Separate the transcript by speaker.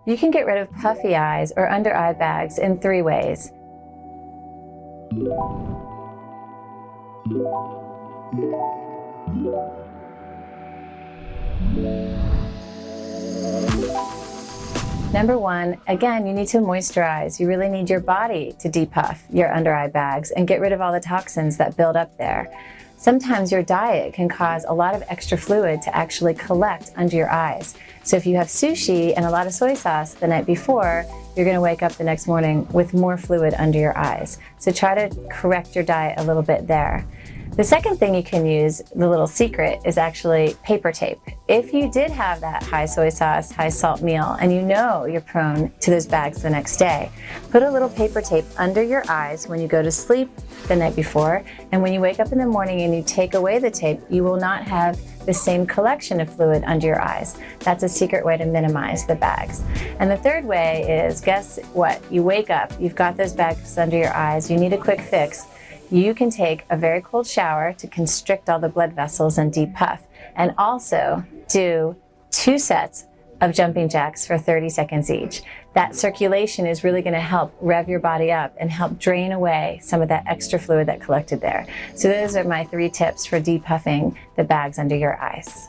Speaker 1: You can get rid of puffy eyes or under eye bags in 3 ways. Number 1, again, you need to moisturize. You really need your body to depuff your under eye bags and get rid of all the toxins that build up there. Sometimes your diet can cause a lot of extra fluid to actually collect under your eyes. So if you have sushi and a lot of soy sauce the night before, you're going to wake up the next morning with more fluid under your eyes. So try to correct your diet a little bit there. The second thing you can use, the little secret, is actually paper tape. If you did have that high soy sauce, high salt meal, and you know you're prone to those bags the next day, put a little paper tape under your eyes when you go to sleep the night before, and when you wake up in the morning and you take away the tape, you will not have the same collection of fluid under your eyes. That's a secret way to minimize the bags. And the third way is, guess what? You wake up, you've got those bags under your eyes, you need a quick fix. You can take a very cold shower to constrict all the blood vessels and depuff, and also do 2 sets of jumping jacks for 30 seconds each. That circulation is really going to help rev your body up and help drain away some of that extra fluid that collected there. So those are my 3 tips for depuffing the bags under your eyes.